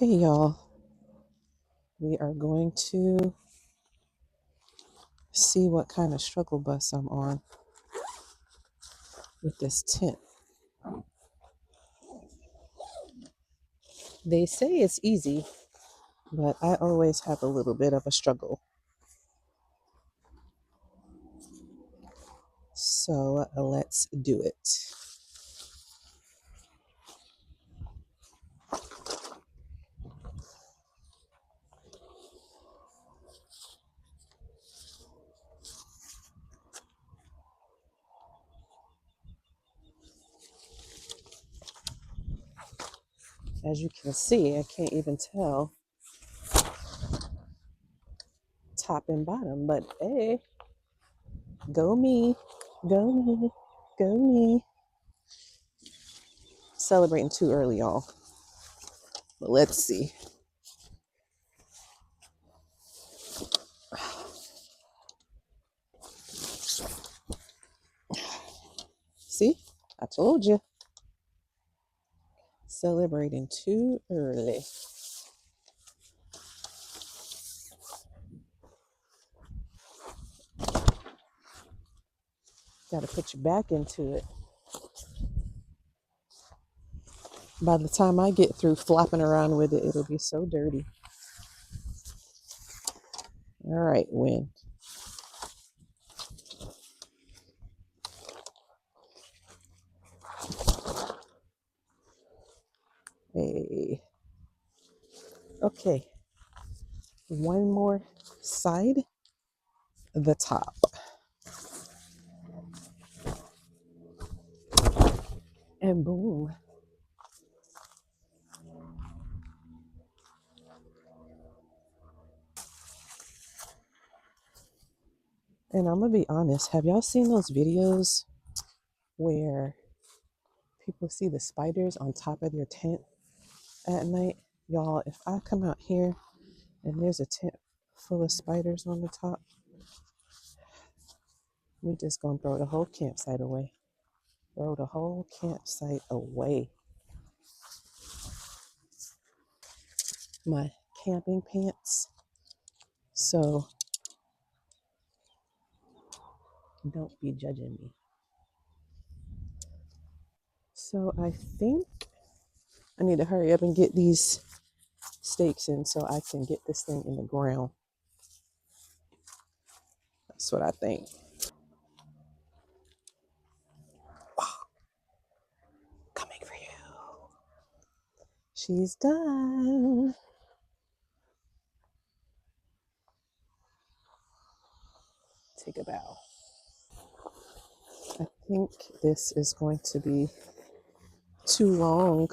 Okay, y'all, we are going to see what kind of struggle bus I'm on with this tent. They say it's easy, but I always have a little bit of a struggle. So let's do it. As you can see, I can't even tell top and bottom, but hey, go me, go me, go me. Celebrating too early, y'all. But let's see. See, I told you. Celebrating too early. Got to put your back into it. By the time I get through flopping around with it, it'll be so dirty. All right, wind. Hey. Okay. One more side, the top. And boom. And I'm going to be honest. Have y'all seen those videos where people see the spiders on top of their tent at night? Y'all, if I come out here and there's a tent full of spiders on the top, we just going to throw the whole campsite away. Throw the whole campsite away. My camping pants. So don't be judging me. So I think I need to hurry up and get these stakes in so I can get this thing in the ground. That's what I think. Coming for you. She's done. Take a bow. I think this is going to be too long.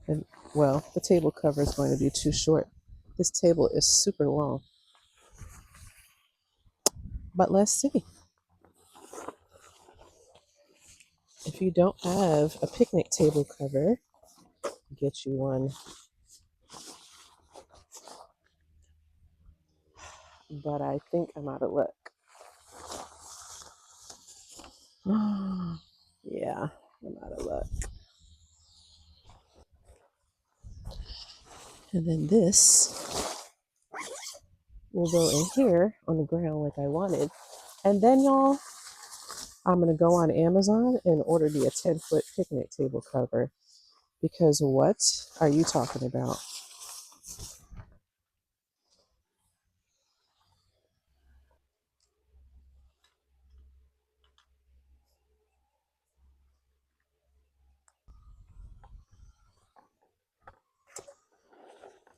And well, the table cover is going to be too short. This table is super long. But let's see. If you don't have a picnic table cover, get you one. But I think I'm out of luck. Yeah, I'm out of luck. And then this will go in here on the ground like I wanted. And then, y'all, I'm going to go on Amazon and order me a 10-foot picnic table cover. Because what are you talking about?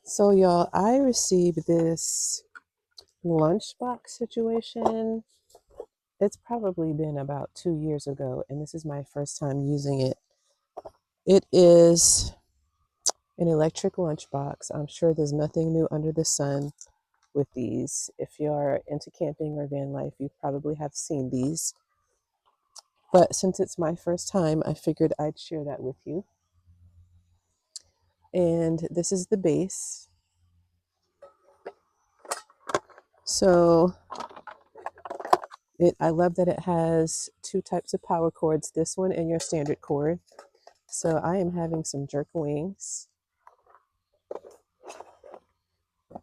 So, y'all, I received this lunchbox situation. It's probably been about 2 years ago, and this is my first time using it. It is an electric lunchbox. I'm sure there's nothing new under the sun with these. If you're into camping or van life, you probably have seen these. But since it's my first time, I figured I'd share that with you. And this is the base. So I love that it has two types of power cords, this one and your standard cord. So I am having some jerk wings.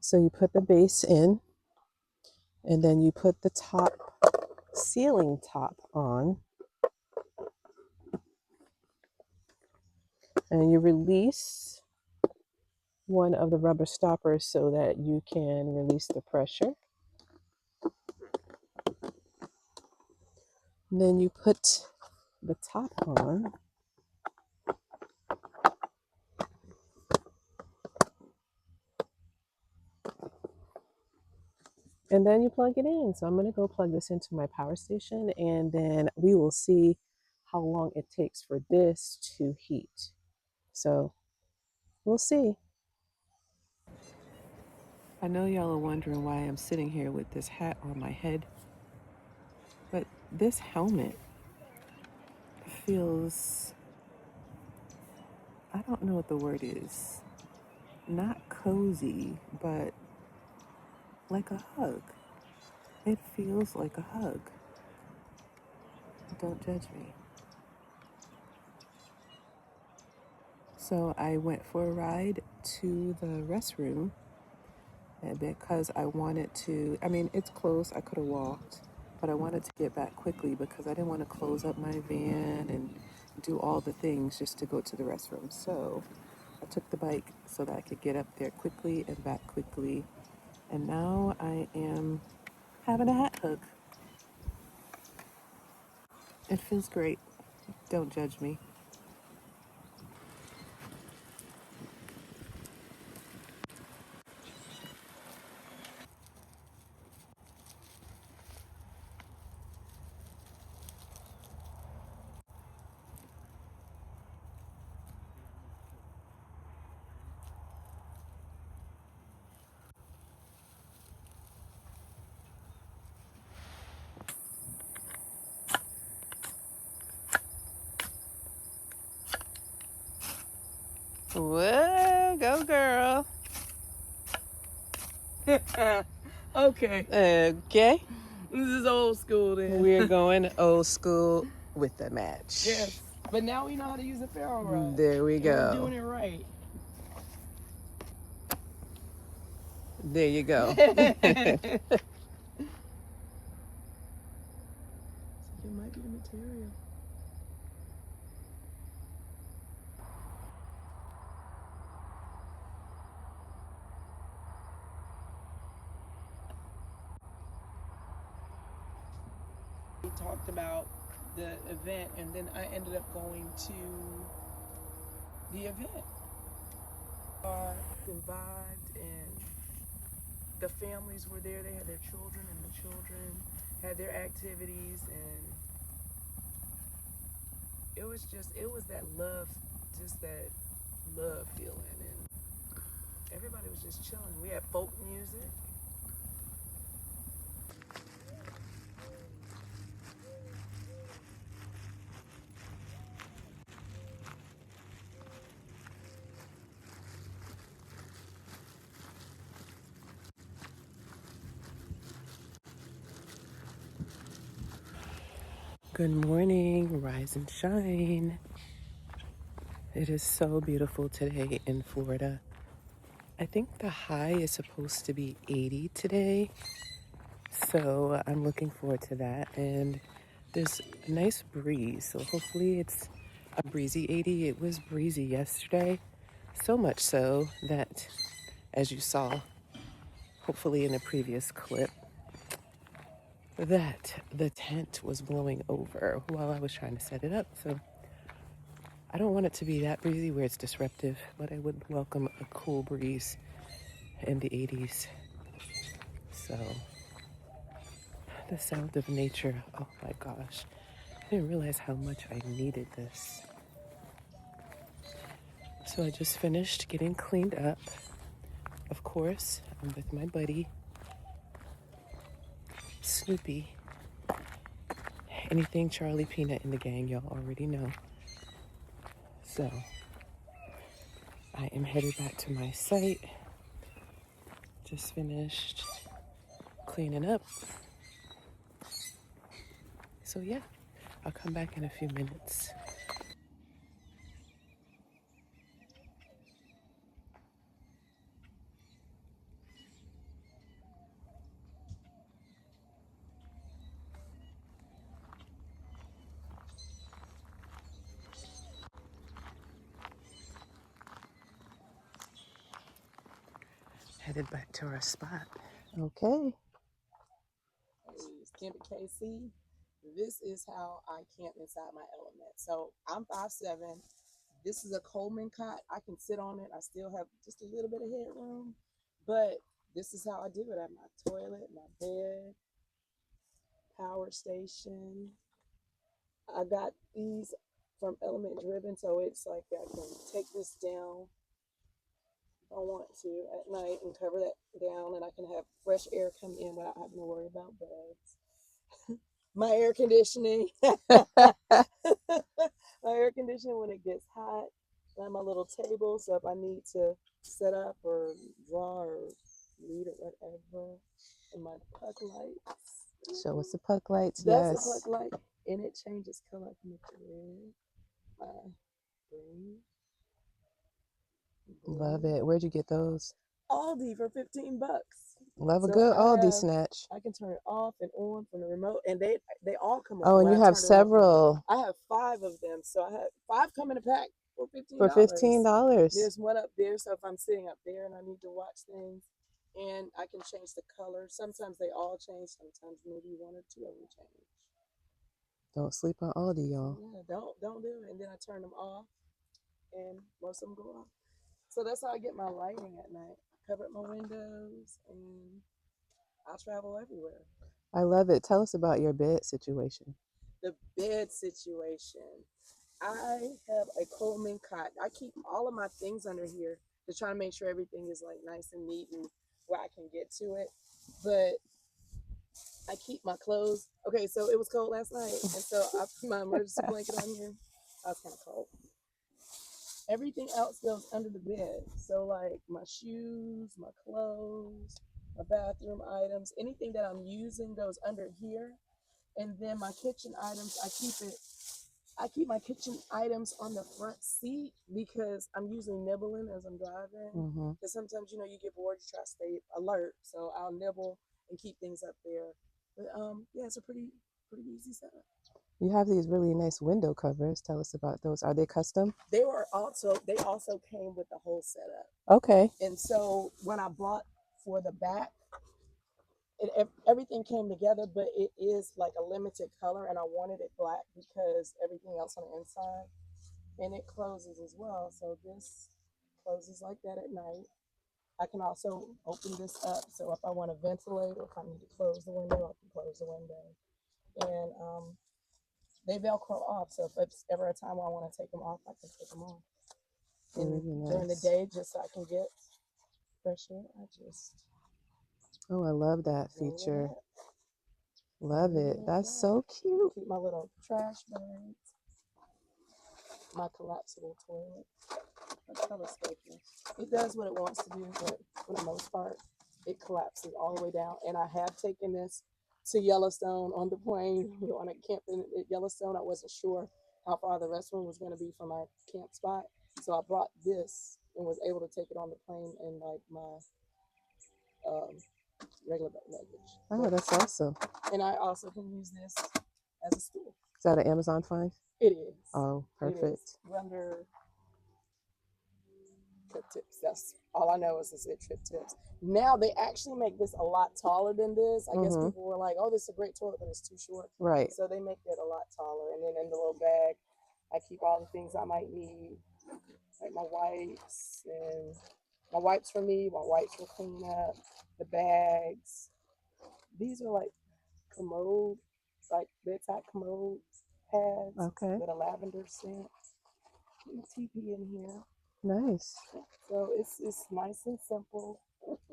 So you put the base in, and then you put the top ceiling top on, and you release one of the rubber stoppers so that you can release the pressure. And then you put the top on, and then you plug it in. So I'm going to go plug this into my power station, and then we will see how long it takes for this to heat. So we'll see. I know y'all are wondering why I'm sitting here with this hat on my head, but this helmet feels, I don't know what the word is, not cozy, but like a hug. It feels like a hug. Don't judge me. So I went for a ride to the restroom, and because I wanted to, I mean, it's close, I could have walked, but I wanted to get back quickly because I didn't want to close up my van and do all the things just to go to the restroom. So I took the bike so that I could get up there quickly and back quickly. And now I am having a hat hug. It feels great. Don't judge me. Whoa, go girl. Okay. Okay. This is old school then. We're going old school with the match. Yes. But now we know how to use a Ferro rod. There we go. We're doing it right. There you go. It might be the material. We talked about the event, and then I ended up going to the event. And vibed, and the families were there. They had their children, and the children had their activities, and it was that love, just that love feeling, and everybody was just chilling. We had folk music. Good morning, rise and shine. It is so beautiful today in Florida. I think the high is supposed to be 80 today, so I'm looking forward to that. And there's a nice breeze, so hopefully it's a breezy 80. It was breezy yesterday, so much so that, as you saw, hopefully in a previous clip, that the tent was blowing over while I was trying to set it up. So I don't want it to be that breezy where it's disruptive, but I would welcome a cool breeze in the 80s. So the sound of nature, oh my gosh. I didn't realize how much I needed this. So I just finished getting cleaned up. Of course, I'm with my buddy, Snoopy. Anything Charlie Peanut in the gang, y'all already know. So I am headed back to my site. Just finished cleaning up. So yeah, I'll come back in a few minutes. headed back to our spot. Okay. Kampin KC. This is how I camp inside my element. So I'm 5'7". This is a Coleman cot. I can sit on it. I still have just a little bit of headroom, but this is how I do it. I have my toilet, my bed, power station. I got these from Element Driven, so it's like I can take this down if I want to at night and cover that down, and I can have fresh air come in without having to worry about bugs. My air conditioning. My air conditioning when it gets hot. I have my little table, so if I need to set up or draw or read or whatever. And my puck lights. Show us the puck lights. That's Yes. a puck light, and it changes color. I can make it red, green. Love it. Where'd you get those? Aldi for $15. Love a So good Aldi snatch. I can turn it off and on from the remote, and they all come on. Oh, and you have several. I have 5 of them, so I have 5 come in a pack for $15. For $15. There's one up there, so if I'm sitting up there and I need to watch things, and I can change the color. Sometimes they all change. Sometimes maybe 1 or 2 of them change. Don't sleep on Aldi, y'all. Yeah, don't do it. And then I turn them off, and most of them go off. So that's how I get my lighting at night. I cover up my windows, and I travel everywhere. I love it. Tell us about your bed situation. The bed situation. I have a Coleman cot. I keep all of my things under here to try to make sure everything is like nice and neat and where I can get to it. But I keep my clothes. Okay, so it was cold last night, and so I put my emergency blanket on here. I was kind of cold. Everything else goes under the bed. So like my shoes, my clothes, my bathroom items, anything that I'm using goes under here. And then my kitchen items, I keep my kitchen items on the front seat because I'm usually nibbling as I'm driving. Because sometimes, you get bored, you try to stay alert. So I'll nibble and keep things up there. But yeah, it's a pretty easy setup. You have these really nice window covers. Tell us about those. Are they custom? They also came with the whole setup. Okay. And so when I bought for the back, everything came together, but it is like a limited color, and I wanted it black because everything else on the inside, and it closes as well. So this closes like that at night. I can also open this up, so if I want to ventilate or if I need to close the window, I can close the window. And they Velcro off, so if it's ever a time where I want to take them off, I can take them off. And during the day, just so I can get fresh air, Oh, I love that feature. Love it. That's so cute. Keep my little trash bags, my collapsible toilet, telescoping. It does what it wants to do, but for the most part, it collapses all the way down. And I have taken this to Yellowstone on the plane. On a camp in Yellowstone, I wasn't sure how far the restroom was going to be from my camp spot, so I brought this and was able to take it on the plane in like my regular luggage. Oh, that's awesome. And I also can use this as a stool. Is that an Amazon find? It is. Oh, perfect. It is. Under Trip Tips. That's all I know is it Trip Tips. Now they actually make this a lot taller than this. I guess people were like, "Oh, this is a great toilet, but it's too short." Right. So they make it a lot taller. And then in the little bag, I keep all the things I might need, like my wipes and my wipes for me, my wipes for cleanup, the bags. These are like commode, like bedside commode pads with a lavender scent. Put TP in here. Nice. So it's nice and simple.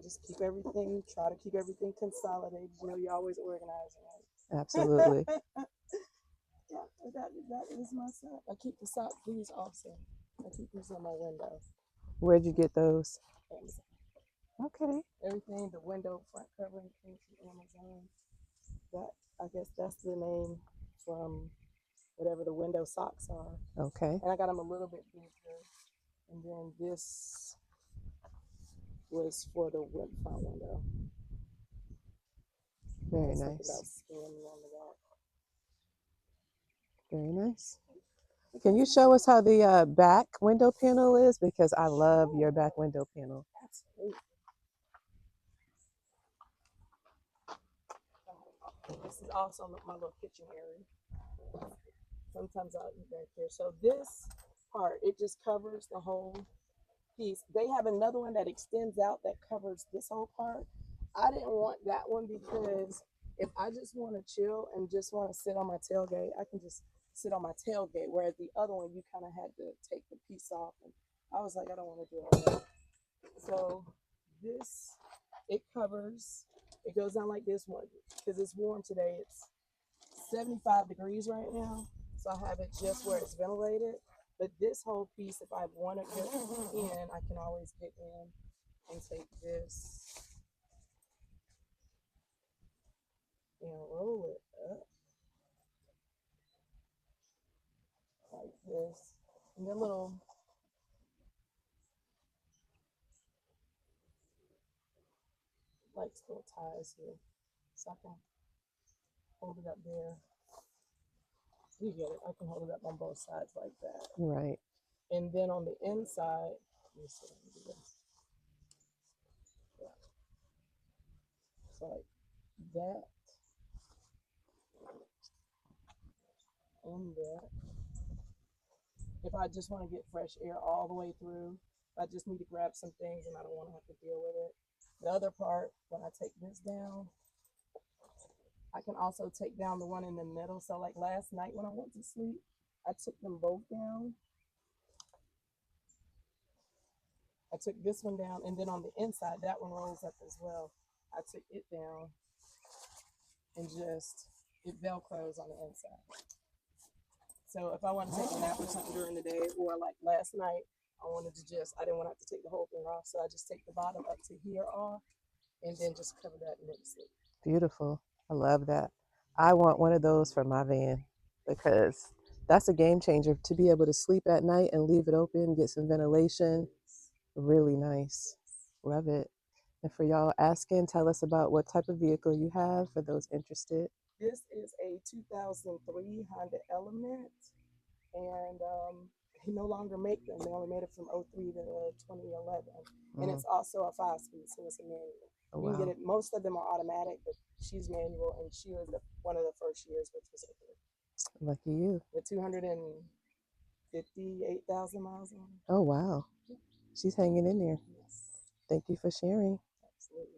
Just keep everything, try to keep everything consolidated. You're always organized, right? Absolutely. Yeah, that is my sock. I keep the sock these also. I keep these on my window. Where'd you get those? Amazon. Okay. Everything, the window front covering came from Amazon. I guess that's the name from whatever the window socks are. Okay. And I got them a little bit bigger. And then this was for the front window. Very nice. Very nice. Can you show us how the back window panel is? Because I love your back window panel. Absolutely. This is also my little kitchen area. Sometimes I'll eat back here. So this part, it just covers the whole piece. They have another one that extends out that covers this whole part. I didn't want that one because if I just want to chill and just want to sit on my tailgate, I can just sit on my tailgate. Whereas the other one, you kind of had to take the piece off. And I was like, I don't want to do all that. So this, it covers, it goes down like this one because it's warm today. It's 75 degrees right now. So I have it just where it's ventilated. But this whole piece, if I want to get in, I can always get in and take this and roll it up like this. And then little, like little ties here. So I can hold it up there. You get it. I can hold it up on both sides like that. Right. And then on the inside, let me see, let me do this. Yeah. So like that and that. If I just want to get fresh air all the way through, I just need to grab some things and I don't want to have to deal with it. The other part, when I take this down, I can also take down the one in the middle. So like last night when I went to sleep, I took them both down. I took this one down, and then on the inside, that one rolls up as well. I took it down and just, it Velcros on the inside. So if I want to take a nap or something during the day, or like last night, I wanted to just, I didn't want to have to take the whole thing off. So I just take the bottom up to here off and then just cover that and then sleep. Beautiful. I love that. I want one of those for my van because that's a game changer to be able to sleep at night and leave it open, get some ventilation. Really nice. Love it. And for y'all asking, tell us about what type of vehicle you have for those interested. This is a 2003 Honda Element, and they no longer make them. They only made it from 03 to 2011, and it's also a 5-speed, so it's a manual. Oh, You can get wow. it. Most of them are automatic, but she's manual, and she was one of the first years, which was Lucky you. with 258,000 miles on it. Oh, wow. She's hanging in there. Yes, Thank you for sharing. absolutely.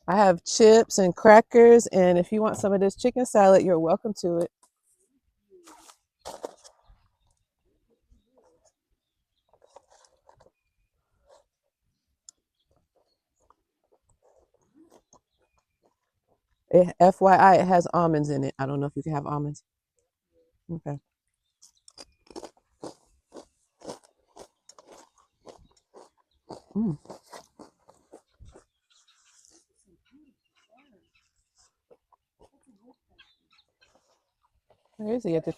I have chips and crackers, and if you want some of this chicken salad, you're welcome to it. FYI, it has almonds in it. I don't know if you can have almonds. Okay. Mm. Where is he at the?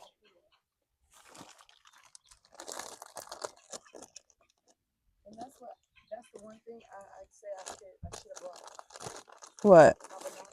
And that's the one thing I say I should have brought What? my binoculars.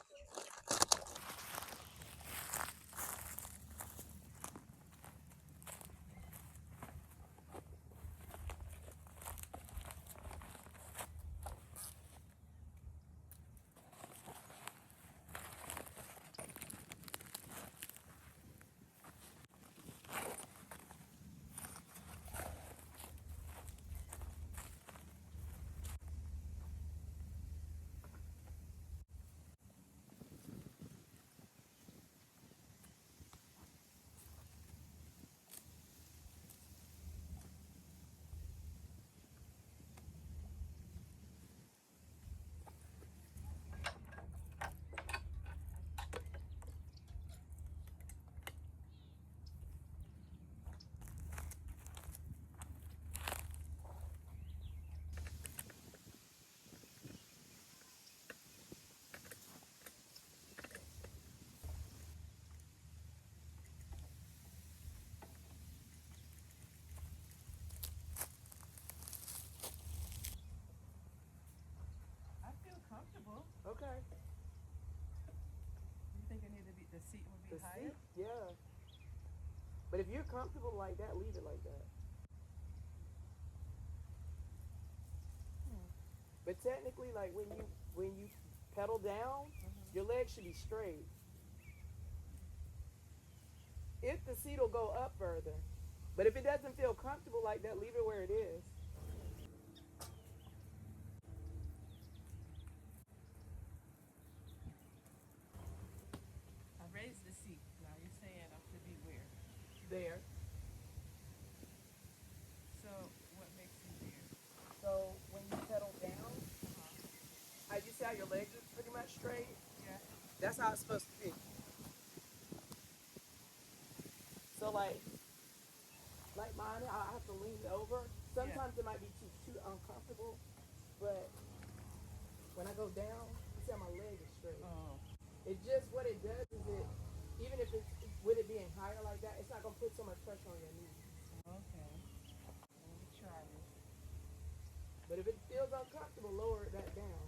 I feel comfortable. Okay. You think I need to be? The seat would be The higher. seat, yeah. But if you're comfortable like that, leave it like that. But technically, like when you pedal down, your legs should be straight. If the seat will go up further. But if it doesn't feel comfortable like that, leave it where it is. I raised the seat. Now you're saying I should be where? There. So what makes you there? So when you pedal down, you see how your legs are pretty much straight? Yeah. That's how it's supposed to be. So like mine, I have to lean over. Sometimes it might be too uncomfortable, but when I go down, you see how my leg is straight. Oh. It just, what it does is even if it's, with it being higher like that, it's not going to put so much pressure on your knees. Okay. Let me try this. But if it feels uncomfortable, lower that down.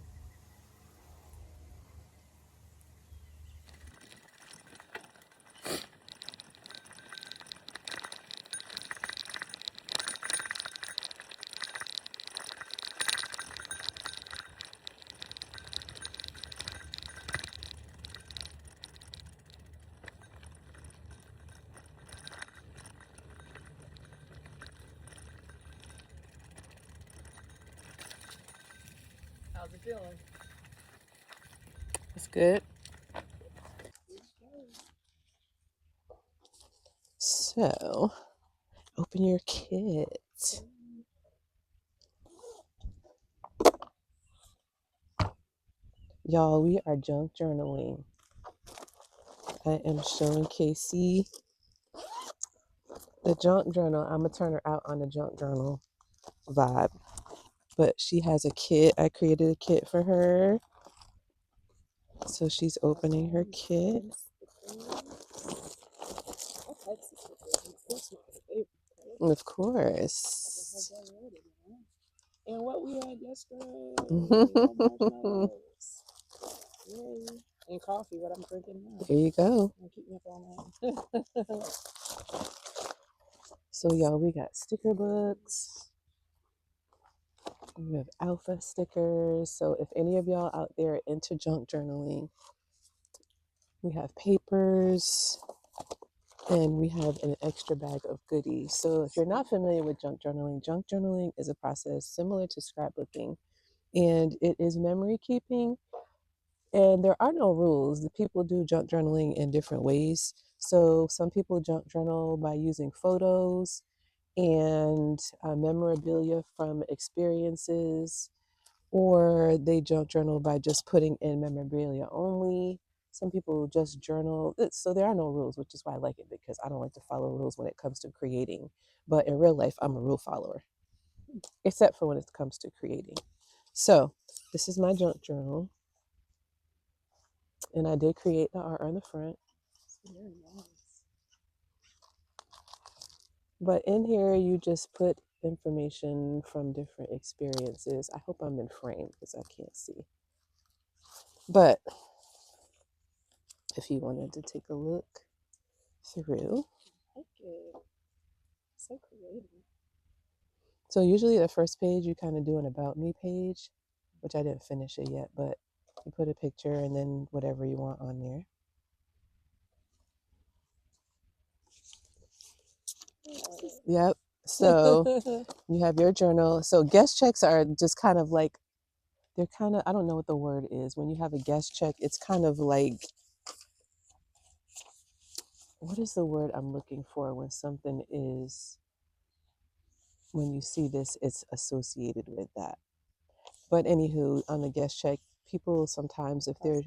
How's it feeling? It's good. So, open your kit. Y'all, we are junk journaling. I am showing KC the junk journal. I'm going to turn her out on the junk journal vibe. But she has a kit. I created a kit for her. So she's opening her kit. Of course. And what we had yesterday. Yay. And coffee, what I'm drinking now. There you go. Keep me up all night. So y'all, we got sticker books. We have alpha stickers. So if any of y'all out there are into junk journaling, we have papers and we have an extra bag of goodies. So if you're not familiar with junk journaling is a process similar to scrapbooking, and it is memory keeping. And there are no rules. The people do junk journaling in different ways. So some people junk journal by using photos and memorabilia from experiences, or they junk journal by just putting in memorabilia only. Some people just journal. So there are no rules, which is why I like it, because I don't like to follow rules when it comes to creating. But in real life, I'm a rule follower, except for when it comes to creating. So this is my junk journal. And I did create the art on the front. Very nice. But in here, you just put information from different experiences. I hope I'm in frame because I can't see. But if you wanted to take a look through. Okay. So creative. So usually the first page, you kind of do an about me page, which I didn't finish it yet, but you put a picture and then whatever you want on there. Yep. So you have your journal. So guest checks are just kind of like, they're kind of, I don't know what the word is. When you have a guest check, it's kind of like, what is the word I'm looking for when something is, when you see this, it's associated with that. But anywho, on the guest check, people sometimes, if they're,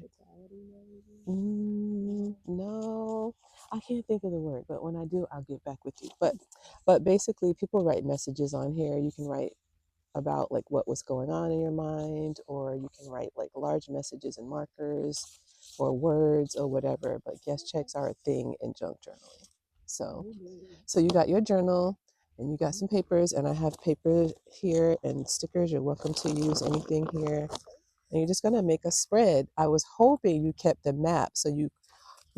no, I can't think of the word, but when I do, I'll get back with you. But basically, people write messages on here. You can write about like what was going on in your mind, or you can write like large messages and markers or words or whatever. But guest checks are a thing in junk journaling. So you got your journal and you got some papers, and I have paper here and stickers. You're welcome to use anything here. And you're just gonna make a spread. I was hoping you kept the map so you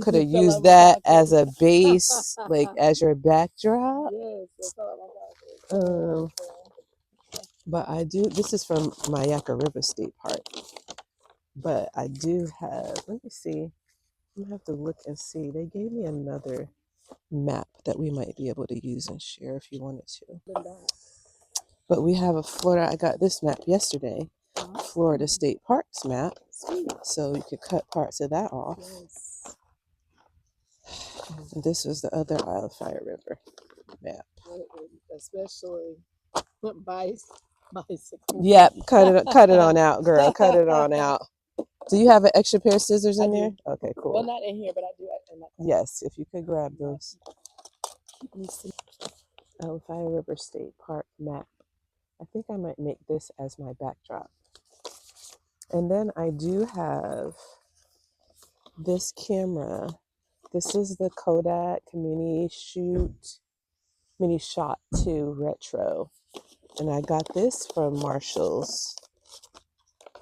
could have used that as a base, like as your backdrop. Yes, I But I do, this is from Alafia River State Park. But I do have, let me see. I'm gonna have to look and see. They gave me another map that we might be able to use and share if you wanted to. But we have a Florida, I got this map yesterday, Florida State Parks map. So you could cut parts of that off. Yes. And this was the other Alafia River map. Especially bicycle. Yep, cut it on out, girl. Cut it on out. Do you have an extra pair of scissors in there? Okay, cool. Well, not in here, but I do. Yes, if you could grab those. Alafia River State Park map. I think I might make this as my backdrop. And then I do have this camera. This is the Kodak Mini Shot 2 Retro. And I got this from Marshall's.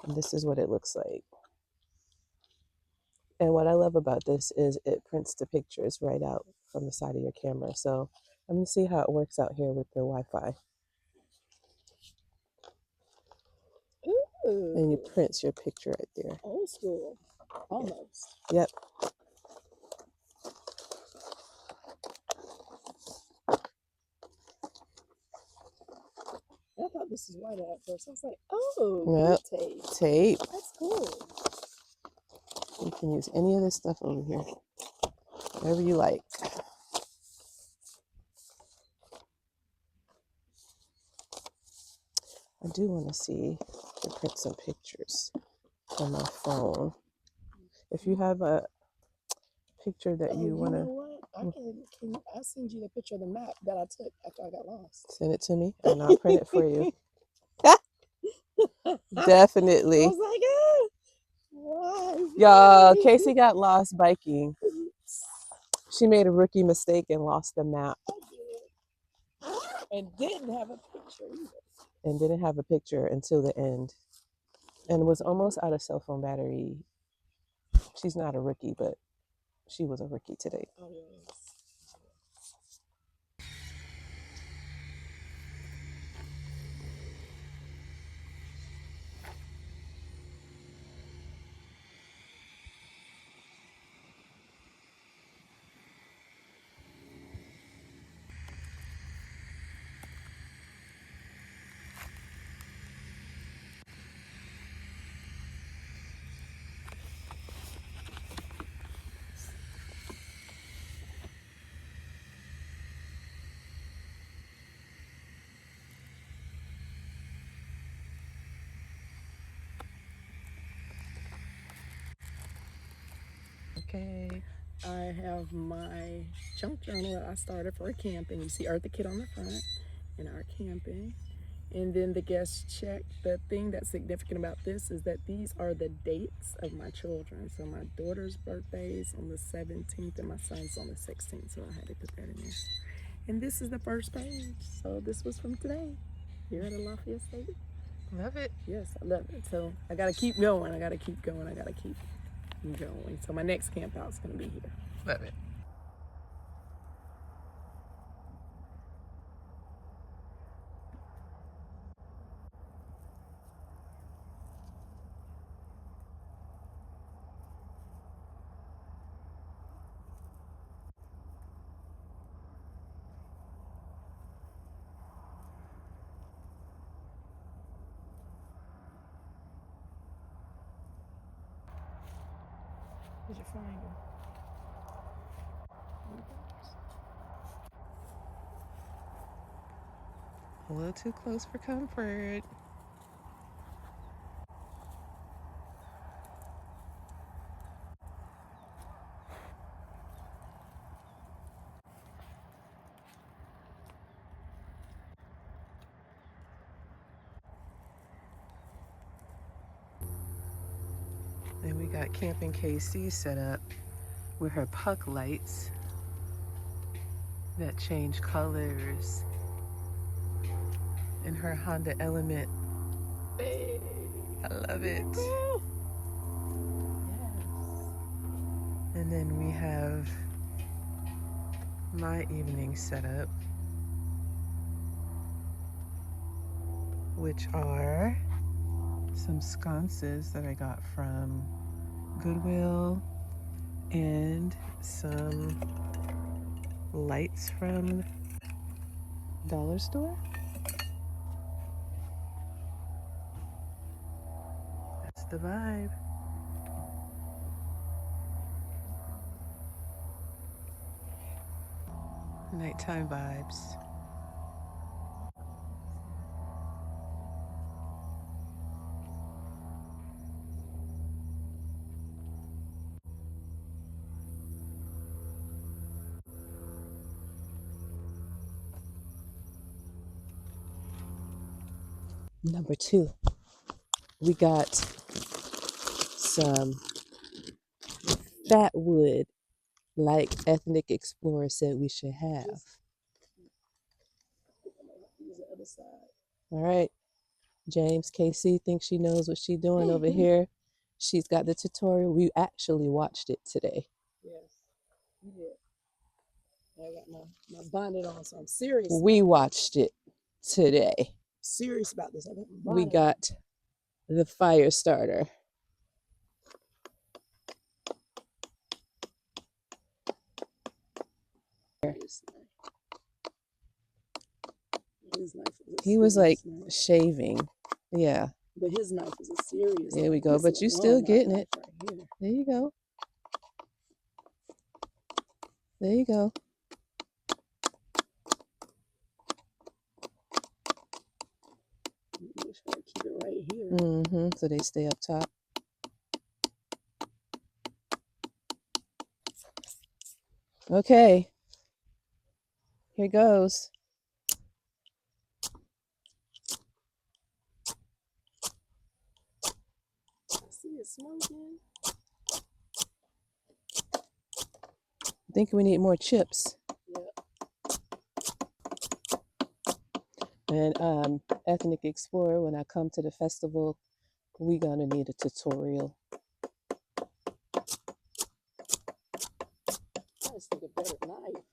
And this is what it looks like. And what I love about this is it prints the pictures right out from the side of your camera. So let me see how it works out here with the Wi-Fi. Ooh. And you print your picture right there. Old school. Almost. Yep. I thought this was white at first. I was like, oh, Yep. tape. That's cool. You can use any of this stuff over here. Whatever you like. I do want to see to print some pictures on my phone. If you have a picture that you want to... You know what? I'll send you the picture of the map that I took after I got lost. Send it to me and I'll print it for you. Definitely. I was like, why? Y'all, Casey got lost biking. She made a rookie mistake and lost the map. I did. And didn't have a picture either. And didn't have a picture until the end. And was almost out of cell phone battery. She's not a rookie, but she was a rookie today. Oh, yes. Okay. I have my junk journal that I started for camping. You see Eartha Kit on the front and our camping. And then the guest check. The thing that's significant about this is that these are the dates of my children. So my daughter's birthday is on the 17th and my son's on the 16th. So I had to put that in there. And this is the first page. So this was from today here at Alafia State. Love it. Yes, I love it. So I got to keep going. I got to keep going. I got to keep going. So my next camp out's going to be here. Love it. Did you find him? A little too close for comfort. And we got Kampin KC set up with her puck lights that change colors in her Honda Element. Hey. I love it. Yes. And then we have my evening setup, which are some sconces that I got from Goodwill and some lights from Dollar Store. That's the vibe. Nighttime vibes. Number 2, we got some fat wood like Ethnic Explorer said we should have. Use the other side. All right. James KC thinks she knows what she's doing over here. She's got the tutorial. We actually watched it today. Yes, you did. I got my bonnet on, so I'm serious. We watched it today. Serious about this. I got my We bonnet got the fire starter. His knife is He was like knife. shaving. Yeah. But his knife is a serious There we knife. go. This But is you a still long getting knife it. right here. There you go. There you go. Make sure I keep it right here. Mm-hmm. So they stay up top. Okay. Here goes. I see it smoking. I think we need more chips. Yeah. And Ethnic Explorer, when I come to the festival, we're gonna need a tutorial. I just think a better knife.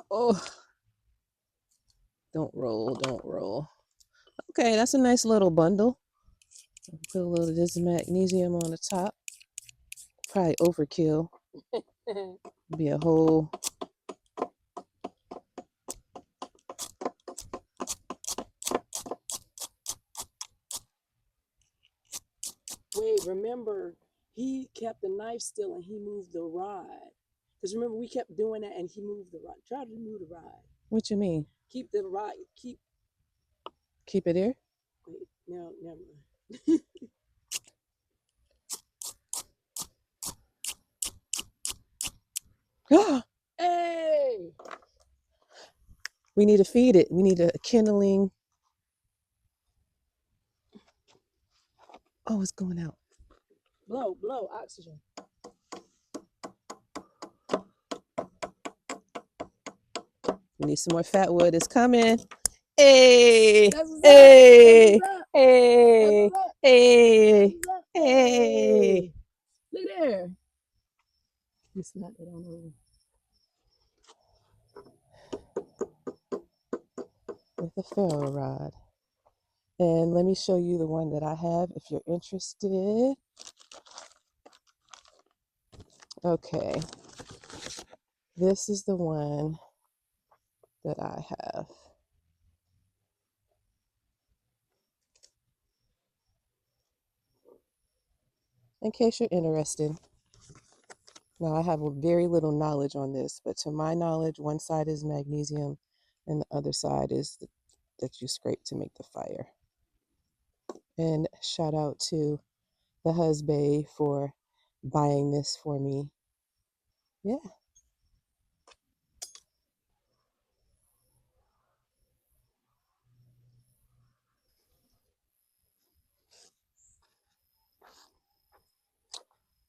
Oh, don't roll, don't roll. Okay, that's a nice little bundle. Put a little of this magnesium on the top. Probably overkill. Be a whole. Wait, remember, he kept the knife still and he moved the rod. Because remember, we kept doing that and he moved the rod. Try to move the rod. What you mean? Keep the rod. Keep it here? Wait, no, never mind. Hey! We need to feed it. We need a kindling. Oh, it's going out. Blow, oxygen. We need some more fat wood. It's coming. Hey, That's what's hey, up. That's what's up. hey, That's what's up. hey, That's what's up. hey. Look there. You slap it on over. With a ferro rod. And let me show you the one that I have if you're interested. Okay. This is the one that I have. In case you're interested. Now, I have very little knowledge on this, but to my knowledge, one side is magnesium and the other side is that you scrape to make the fire. And shout out to the husband for buying this for me. Yeah.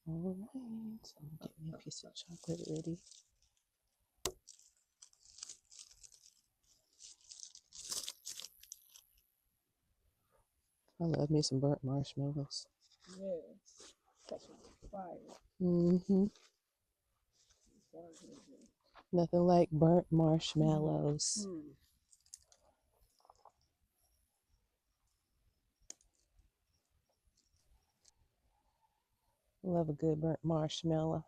All right. So I'm getting me a piece of chocolate ready. I love me some burnt marshmallows. Yes. Catching fire. Mm-hmm. Nothing like burnt marshmallows. Love a good burnt marshmallow.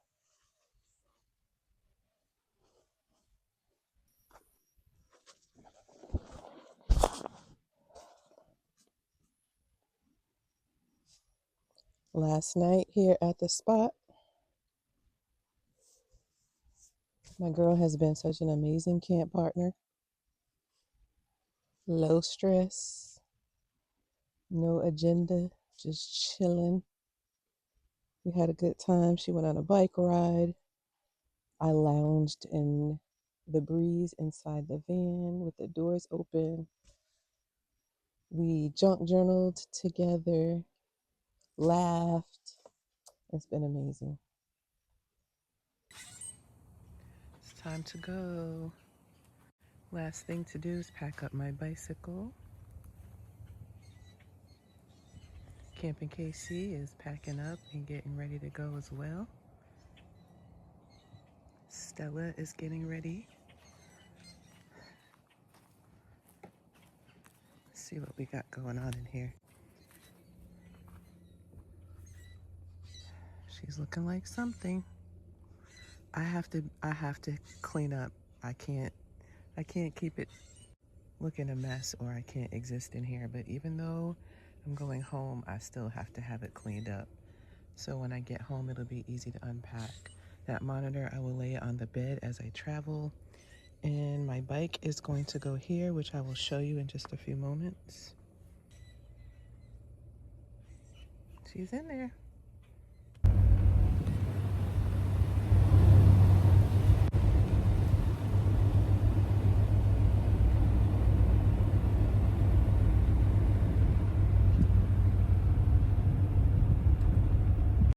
Last night here at the spot, my girl has been such an amazing camp partner. Low stress, no agenda, just chilling. We had a good time. She went on a bike ride. I lounged in the breeze inside the van with the doors open. We junk journaled together, laughed. It's been amazing. It's time to go. Last thing to do is pack up my bicycle. Kampin KC is packing up and getting ready to go as well. Stella is getting ready. Let's see what we got going on in here. She's looking like something. I have to clean up. I can't keep it looking a mess or I can't exist in here. But even though I'm going home, I still have to have it cleaned up. So when I get home, it'll be easy to unpack. That monitor, I will lay it on the bed as I travel. And my bike is going to go here, which I will show you in just a few moments. She's in there.